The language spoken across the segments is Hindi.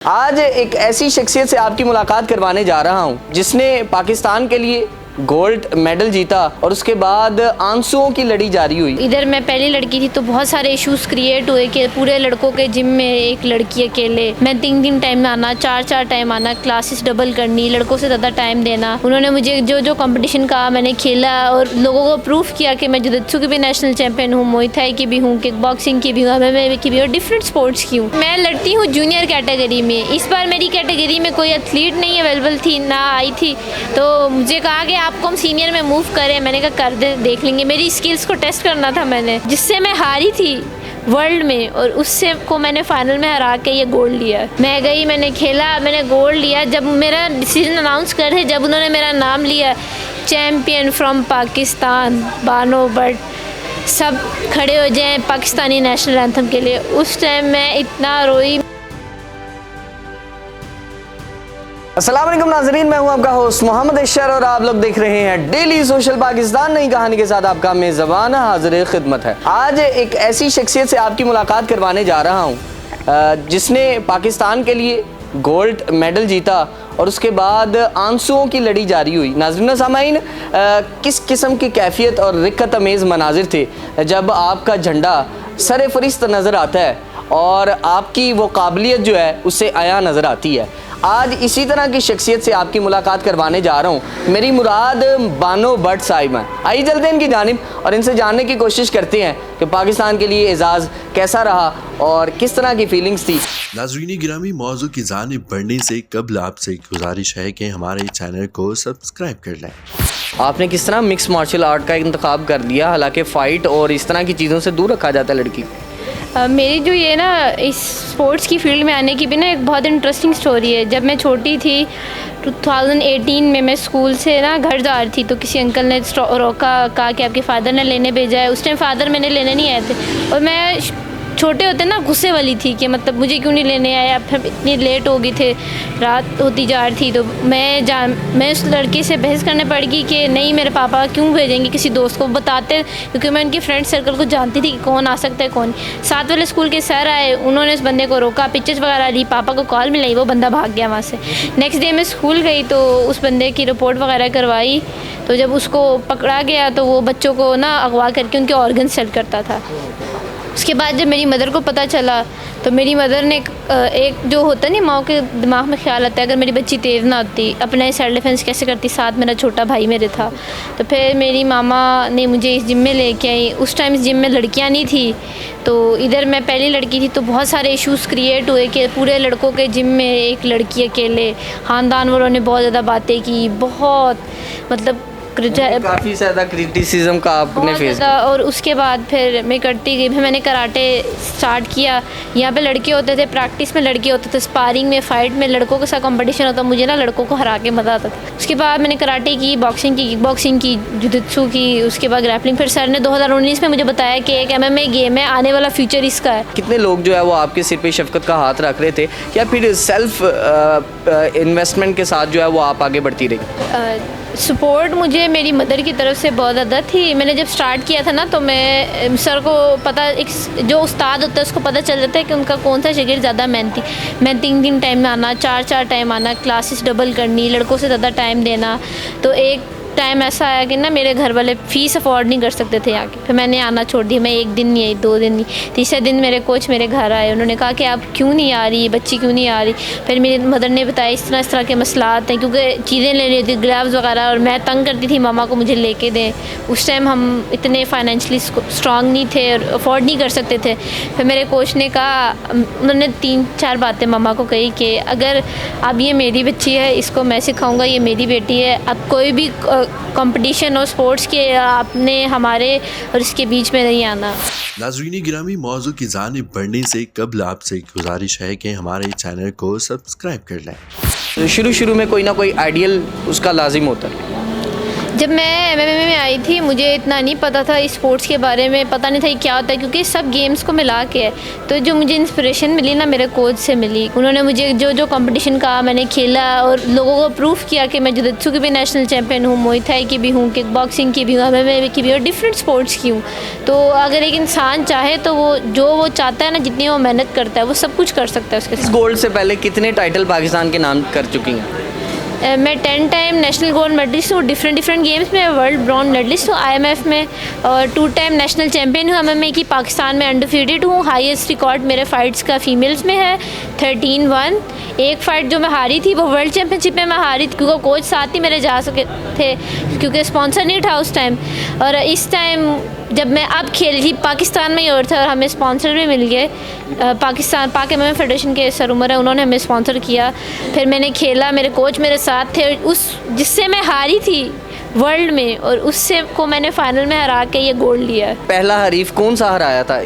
आज एक ऐसी शख्सियत से आपकी मुलाकात करवाने जा रहा हूं जिसने पाकिस्तान के लिए गोल्ड मेडल जीता और उसके बाद आंसुओं की लड़ी जारी हुई। इधर मैं पहली लड़की थी तो बहुत सारे इश्यूज क्रिएट हुए कि पूरे लड़कों के जिम में एक लड़की अकेले, मैं 3 टाइम में आना, 4 टाइम आना, क्लासेस डबल करनी, लड़कों से ज़्यादा टाइम देना। उन्होंने मुझे जो कंपटीशन कहा मैंने खेला और लोगों को प्रूफ किया कि मैं जुजित्सु की भी नेशनल चैंपियन हूँ, मुay थाई की भी हूँ, किक बॉक्सिंग की भी हूँ, MMA की भी और डिफरेंट स्पोर्ट्स की हूँ। मैं लड़ती हूँ जूनियर कैटेगरी में। इस बार मेरी कैटेगरी में कोई एथलीट नहीं अवेलेबल थी, ना आई थी, तो मुझे कहा कि आपको हम सीनियर में मूव करें। मैंने कहा कर दे, देख लेंगे। मेरी स्किल्स को टेस्ट करना था मैंने, जिससे मैं हारी थी वर्ल्ड में और उससे को मैंने फाइनल में हरा के ये गोल्ड लिया। मैं गई, मैंने खेला, मैंने गोल्ड लिया। जब मेरा डिसीजन अनाउंस कर रहे, जब उन्होंने मेरा नाम लिया चैम्पियन फ्रॉम पाकिस्तान बानो भट्ट, सब खड़े हो जाएं पाकिस्तानी नेशनल एंथम के लिए, उस टाइम मैं इतना रोई। अस्सलाम वालेकुम नाजरीन, मैं हूं आपका होस्ट मोहम्मद अशर और आप लोग देख रहे हैं डेली सोशल पाकिस्तान। नई कहानी के साथ आपका मेज़बान हाजिर खिदमत है। आज एक ऐसी शख्सियत से आपकी मुलाकात करवाने जा रहा हूं जिसने पाकिस्तान के लिए गोल्ड मेडल जीता और उसके बाद आंसुओं की लड़ी जारी हुई। नाज़रीन सामाइन, किस किस्म की कैफियत और रिक्कत अमेज़ मनाजिर थे जब आपका झंडा सर फरिस्त नज़र आता है और आपकी वो काबिलियत जो है उससे आया नज़र आती है। आज इसी तरह की शख्सियत से आपकी मुलाकात करवाने जा रहा हूँ। मेरी मुराद बानो भट्ट साहिब हैं। आइए चलते हैं इनकी जानिब और इनसे जानने की कोशिश करते हैं कि पाकिस्तान के लिए एजाज़ कैसा रहा और किस तरह की फीलिंग्स थी। नाज़रीन गिरामी, मौजू की जानिब बढ़ने से कबल आपसे गुजारिश है कि हमारे चैनल को सब्सक्राइब कर लें। आपने किस तरह मिक्स मार्शल आर्ट का इंतखाब कर दिया, हालांकि फ़ाइट और इस तरह की चीज़ों से दूर रखा जाता है लड़की? मेरी जो ये ना इस स्पोर्ट्स की फील्ड में आने की भी ना एक बहुत इंटरेस्टिंग स्टोरी है। जब मैं छोटी थी 2018 में मैं स्कूल से ना घर जा रही थी तो किसी अंकल ने रोका, कहा कि आपके फ़ादर ने लेने भेजा है। उस टाइम फ़ादर मैंने लेने नहीं आए थे और मैं छोटे होते ना गुस्से वाली थी कि मतलब मुझे क्यों नहीं लेने आया। फिर इतनी लेट हो गई थे, रात होती जा रही थी, तो मैं उस लड़के से बहस करने पड़ गई कि नहीं मेरे पापा क्यों भेजेंगे किसी दोस्त को बताते, क्योंकि मैं उनके फ्रेंड सर्कल को जानती थी कि कौन आ सकता है कौन। साथ वाले स्कूल के सर आए, उन्होंने उस बंदे को रोका, पिक्चर्स वगैरह ली, पापा को कॉल मिलाई, वो बंदा भाग गया वहाँ से। नेक्स्ट डे मैं स्कूल गई तो उस बंदे की रिपोर्ट वगैरह करवाई, तो जब उसको पकड़ा गया तो वो बच्चों को ना अगवा करके उनके ऑर्गन सेल करता था। उसके बाद जब मेरी मदर को पता चला तो मेरी मदर ने एक जो होता नहीं माँ के दिमाग में ख्याल आता है, अगर मेरी बच्ची तेज़ ना होती अपने सेल्फ डिफेंस कैसे करती, साथ मेरा छोटा भाई मेरे था। तो फिर मेरी मामा ने मुझे इस जिम में लेके आई। उस टाइम इस जिम में लड़कियाँ नहीं थी, तो इधर मैं पहली लड़की थी तो बहुत सारे इश्यूज क्रिएट हुए कि पूरे लड़कों के जिम में एक लड़की अकेले। ख़ानदान वालों ने बहुत ज़्यादा बातें की, बहुत मतलब काफ़ी ज़्यादा क्रिटिसिज्म का आपने फेस। और उसके बाद फिर मैं करती गई, फिर मैंने कराटे स्टार्ट किया। यहाँ पे लड़के होते थे, प्रैक्टिस में लड़के होते थे, स्पारिंग में, फाइट में लड़कों के साथ कंपटीशन होता, मुझे ना लड़कों को हरा के मज़ा आता था। उसके बाद मैंने कराटे की, बॉक्सिंग की, किक बॉक्सिंग की, जुजित्सु की, उसके बाद ग्रैपलिंग। फिर सर ने 2019 में मुझे बताया कि एक MMA गेम है, आने वाला फ्यूचर इसका है। कितने लोग जो है वो आपके सिर पे शफकत का हाथ रख रहे थे या फिर सेल्फ इन्वेस्टमेंट के साथ जो है वो आप आगे बढ़ती रही? सपोर्ट मुझे मेरी मदर की तरफ से बहुत ज़्यादा थी। मैंने जब स्टार्ट किया था ना तो मैं सर को पता, एक जो उस्ताद होता है उसको पता चल जाता है कि उनका कौन सा शागिर्द ज़्यादा मेहनती। मैं 3 टाइम में आना, 4 टाइम आना, क्लासेस डबल करनी, लड़कों से ज़्यादा टाइम देना। तो एक टाइम ऐसा आया कि ना मेरे घर वाले फ़ीस अफोर्ड नहीं कर सकते थे आके, फिर मैंने आना छोड़ दिया। मैं 1 दिन नहीं आई, 2 दिन नहीं, तीसरे दिन मेरे कोच मेरे घर आए, उन्होंने कहा कि आप क्यों नहीं आ रही, बच्ची क्यों नहीं आ रही। फिर मेरी मदर ने बताया इस तरह के मसलात हैं, क्योंकि चीज़ें ले रही थी, ग्लव्स वगैरह, और मैं तंग करती थी मामा को मुझे लेके दें। उस टाइम हम इतने फाइनेंशली स्ट्रॉन्ग नहीं थे और अफोर्ड नहीं कर सकते थे। फिर मेरे कोच ने कहा, उन्होंने 3-4 बातें मामा को कही कि अगर अब ये मेरी बच्ची है, इसको मैं सिखाऊंगा, ये मेरी बेटी है, अब कोई भी कंपटीशन और स्पोर्ट्स के आपने हमारे और इसके बीच में नहीं आना। नाज़रीन गिरामी, मौजू की जानिब बढ़ने से कबल आपसे गुजारिश है कि हमारे चैनल को सब्सक्राइब कर लें। शुरू में कोई ना कोई आइडियल उसका लाजिम होता है। जब मैं MMA में आई थी मुझे इतना नहीं पता था इस स्पोर्ट्स के बारे में, पता नहीं था ये क्या होता है, क्योंकि सब गेम्स को मिला के है। तो जो मुझे इंस्पिरेशन मिली ना मेरे कोच से मिली, उन्होंने मुझे जो जो कंपटीशन कहा मैंने खेला और लोगों को प्रूफ किया कि मैं जुजित्सु की भी नेशनल चैम्पियन हूँ, मुay थाई की भी हूँ, किक बॉक्सिंग की भी हूँ, MMA की भी और डिफरेंट स्पोर्ट्स की हूँ। तो अगर एक इंसान चाहे तो वो चाहता है ना, जितनी वो मेहनत करता है वो सब कुछ कर सकता है उसके इस साथ। गोल्ड से पहले कितने टाइटल पाकिस्तान के नाम कर चुकी हैं? मैं 10 टाइम नेशनल गोल्ड मेडलिस्ट हूँ डिफरेंट गेम्स में, वर्ल्ड ब्रॉन्ज मेडलिस्ट हूँ IMF में, और 2 टाइम नेशनल चैम्पियन हूँ MMA की। पाकिस्तान में अनडिफीटेड हूँ। हाईएस्ट रिकॉर्ड मेरे फाइट्स का फीमेल्स में है 13-1। एक फ़ाइट जो मैं हारी थी वो वर्ल्ड चैम्पियनशिप में मैं हारी थी, क्योंकि कोच साथ ही मेरे जा सके थे क्योंकि स्पॉन्सर नहीं था उस टाइम। और इस टाइम जब मैं अब खेल थी पाकिस्तान में ही और था और हमें स्पॉन्सर भी मिल गए। पाकिस्तान पाक MMA फेडरेशन के सर उमर है, उन्होंने हमें स्पॉन्सर किया। फिर मैंने खेला, मेरे कोच मेरे साथ थे। उस जिससे मैं हारी थी वर्ल्ड में और उससे को मैंने फाइनल में हरा के ये गोल्ड लिया। पहला हरीफ कौन सा हराया था?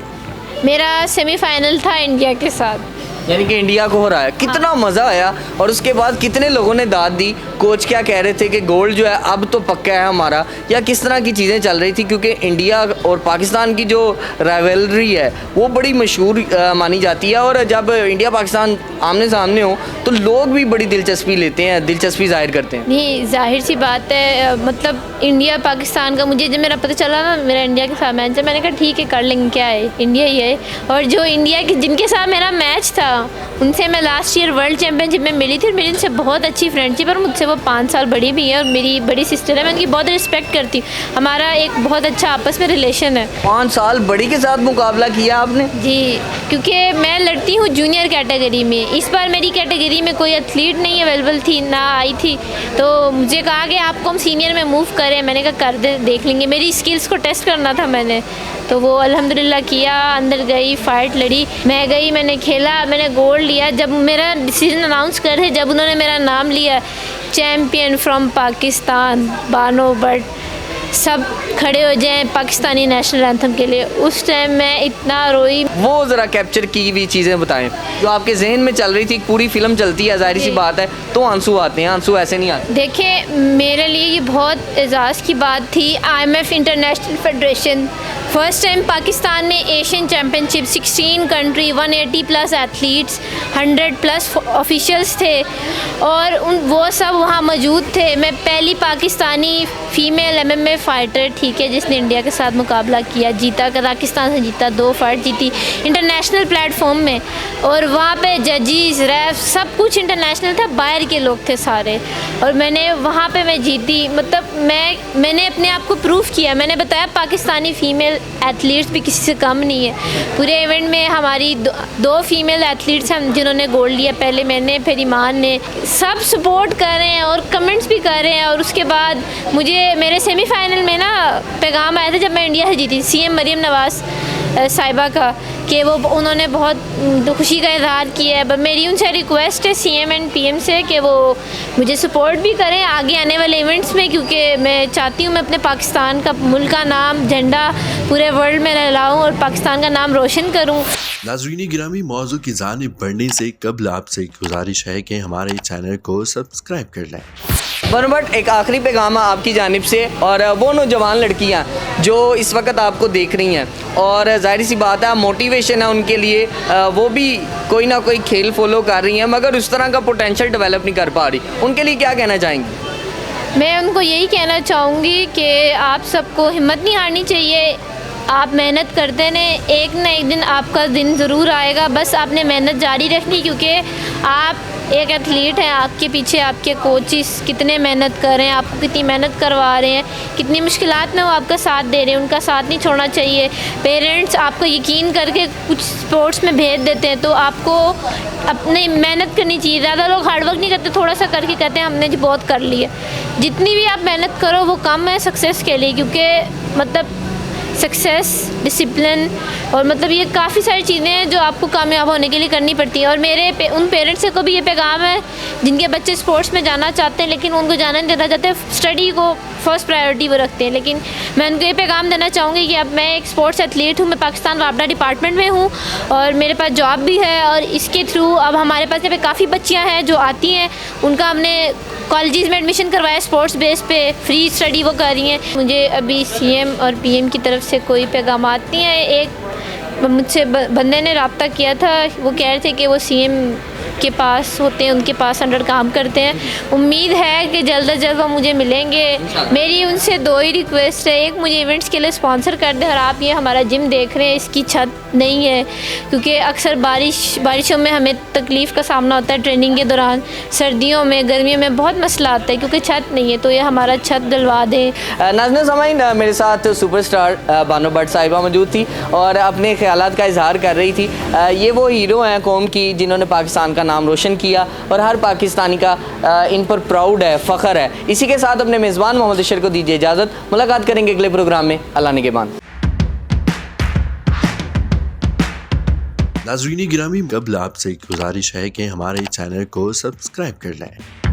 मेरा सेमीफाइनल था इंडिया के साथ, यानी कि इंडिया को हराया। कितना मज़ा आया और उसके बाद कितने लोगों ने दाद दी? कोच क्या कह रहे थे कि गोल्ड जो है अब तो पक्का है हमारा, या किस तरह की चीज़ें चल रही थी? क्योंकि इंडिया और पाकिस्तान की जो राइवलरी है वो बड़ी मशहूर मानी जाती है, और जब इंडिया पाकिस्तान आमने सामने हो तो लोग भी बड़ी दिलचस्पी लेते हैं, दिलचस्पी जाहिर करते हैं। नहीं जाहिर सी बात है, मतलब इंडिया पाकिस्तान का मुझे जब मेरा पता चला ना मेरा इंडिया के साथ मैच है, मैंने कहा ठीक है कर लेंगे, क्या है इंडिया ही है। और जो इंडिया के जिनके साथ मेरा मैच था उनसे मैं लास्ट ईयर वर्ल्ड चैम्पियनशिप में मिली थी, मेरी उनसे बहुत अच्छी फ्रेंडशिप, और मुझसे वो 5 साल बड़ी भी है और मेरी बड़ी सिस्टर है। मैं उनकी बहुत रिस्पेक्ट करती हूँ, हमारा एक बहुत अच्छा आपस में रिलेशन है। 5 साल बड़ी के साथ मुकाबला किया आपने? जी, क्योंकि मैं लड़ती हूँ जूनियर कैटेगरी में। इस बार मेरी कैटेगरी में कोई एथलीट नहीं अवेलेबल थी ना आई थी, तो मुझे कहा कि आपको हम सीनियर में मूव करें। मैंने कहा कर दे, देख लेंगे। मेरी स्किल्स को टेस्ट करना था मैंने, तो वो अल्हम्दुलिल्लाह किया। अंदर गई, फाइट लड़ी, मैं गई, मैंने खेला, मैंने गोल्ड लिया। जब मेरा डिसीजन अनाउंस कर थे, जब उन्होंने मेरा नाम लिया चैम्पियन फ्रॉम पाकिस्तान बानो भट्ट, सब खड़े हो जाएं पाकिस्तानी नेशनल एंथम के लिए, उस टाइम मैं इतना रोई। वो ज़रा कैप्चर की हुई चीज़ें बताएं जो आपके जहन में चल रही थी। पूरी फिल्म चलती है, जाहिर सी बात है, तो आंसू आते हैं, आंसू ऐसे नहीं आते। देखिए मेरे लिए ये बहुत एजाज़ की बात थी। IMF international federation first time Pakistan में Asian championship, 16 country, 180+ athletes, 100+ officials थे और वो सब वहाँ मौजूद थे। मैं पहली पाकिस्तानी फ़ीमेल MMA फ़ाइटर, ठीक है, जिसने इंडिया के साथ मुकाबला किया, जीता, कज़ाकिस्तान से जीता, 2 फाइट जीती इंटरनेशनल प्लेटफॉर्म में। और वहाँ पे जजिस, रेफ, सब कुछ इंटरनेशनल था, बाहर के लोग थे सारे, और मैंने वहाँ पे मैं जीती। मतलब मैंने अपने आप को प्रूफ किया। मैंने बताया पाकिस्तानी फ़ीमेल एथलीट्स भी किसी से कम नहीं है। पूरे इवेंट में हमारी 2 फीमेल एथलीट्स हैं जिन्होंने गोल्ड लिया, पहले मैंने, फिर ईमान ने। सब सपोर्ट कर रहे हैं और कमेंट्स भी कर रहे हैं। और उसके बाद मुझे मेरे सेमीफाइनल में ना पैगाम आया था जब मैं इंडिया से जीती, CM मरियम नवाज़ साहिबा का, कि वो उन्होंने बहुत खुशी का इजहार किया है। मेरी उनसे रिक्वेस्ट है CM एंड PM से कि वो मुझे सपोर्ट भी करें आगे आने वाले इवेंट्स में, क्योंकि मैं चाहती हूँ मैं अपने पाकिस्तान का मुल्क का नाम, झंडा पूरे वर्ल्ड में लहराऊँ और पाकिस्तान का नाम रोशन करूँ। नाज़रीन गिरामी, मौजू की जानिब बढ़ने से कबल आपसे गुजारिश है कि हमारे चैनल को सब्सक्राइब कर लें। बानो भट्ट, एक आखिरी पैगाम है आपकी जानिब से, और वो नौजवान लड़कियां जो इस वक्त आपको देख रही हैं, और जाहिर सी बात है मोटिवेशन है उनके लिए, वो भी कोई ना कोई खेल फॉलो कर रही हैं मगर उस तरह का पोटेंशियल डेवलप नहीं कर पा रही, उनके लिए क्या कहना चाहेंगी? मैं उनको यही कहना चाहूँगी कि आप सबको हिम्मत नहीं हारनी चाहिए। आप मेहनत करते रहें, एक ना एक दिन आपका दिन ज़रूर आएगा। बस आपने मेहनत जारी रखनी, क्योंकि आप एक एथलीट हैं, आपके पीछे आपके कोचिस कितने मेहनत कर रहे हैं, आपको कितनी मेहनत करवा रहे हैं, कितनी मुश्किलात में वो आपका साथ दे रहे हैं, उनका साथ नहीं छोड़ना चाहिए। पेरेंट्स आपको यकीन करके कुछ स्पोर्ट्स में भेज देते हैं, तो आपको अपनी मेहनत करनी चाहिए। ज़्यादा लोग हार्डवर्क नहीं करते, थोड़ा सा करके कहते हैं हमने जी बहुत कर लिया। जितनी भी आप मेहनत करो वो कम है सक्सेस के लिए, क्योंकि मतलब सक्सेस, डिसिप्लिन और मतलब ये काफ़ी सारी चीज़ें हैं जो आपको कामयाब होने के लिए करनी पड़ती हैं। और मेरे उन पेरेंट्स को भी ये पैगाम है जिनके बच्चे स्पोर्ट्स में जाना चाहते हैं लेकिन उनको जाना नहीं देना चाहते, स्टडी को फर्स्ट प्रायोरिटी वो रखते हैं। लेकिन मैं उनको ये पैगाम देना चाहूँगी कि अब मैं एक स्पोर्ट्स एथलीट हूँ, मैं पाकिस्तान वापडा डिपार्टमेंट में हूँ और मेरे पास जॉब भी है और इसके थ्रू अब हमारे पास यहाँ पे काफ़ी बच्चियाँ हैं जो आती हैं, उनका हमने कॉलेजेस में एडमिशन करवाया, स्पोर्ट्स बेस पे फ्री स्टडी वो कर रही हैं। मुझे अभी सीएम और पीएम की तरफ से कोई पैगाम नहीं है। एक मुझसे बंदे ने रब्ता किया था, वो कह रहे थे कि वो सीएम के पास होते हैं, उनके पास अंडर काम करते हैं। उम्मीद है कि जल्द अज जल्द वो मुझे मिलेंगे। मेरी उनसे दो ही रिक्वेस्ट है, एक मुझे इवेंट्स के लिए स्पॉन्सर कर दें और आप ये हमारा जिम देख रहे हैं इसकी छत नहीं है क्योंकि अक्सर बारिशों में हमें तकलीफ़ का सामना होता है ट्रेनिंग के दौरान, सर्दियों में गर्मियों में बहुत मसला आता है क्योंकि छत नहीं है, तो ये हमारा छत डलवा दें। नाज़रीन सामीन, मेरे साथ सुपरस्टार बानो भट्ट साहिबा मौजूद थी और अपने ख्यालात का इजहार कर रही थी। ये वो हीरो हैं कौम की जिन्होंने पाकिस्तान का नाम रोशन किया और हर पाकिस्तानी का इन पर प्राउड है, फ़ख्र है। इसी के साथ अपने मेज़बान मोहम्मद अशर को दीजिए इजाज़त। मुलाकात करेंगे अगले प्रोग्राम में, अल्लाह निगहबान। नाज़रीन गिरामी, कबल आपसे एक गुजारिश है कि हमारे चैनल को सब्सक्राइब कर लें।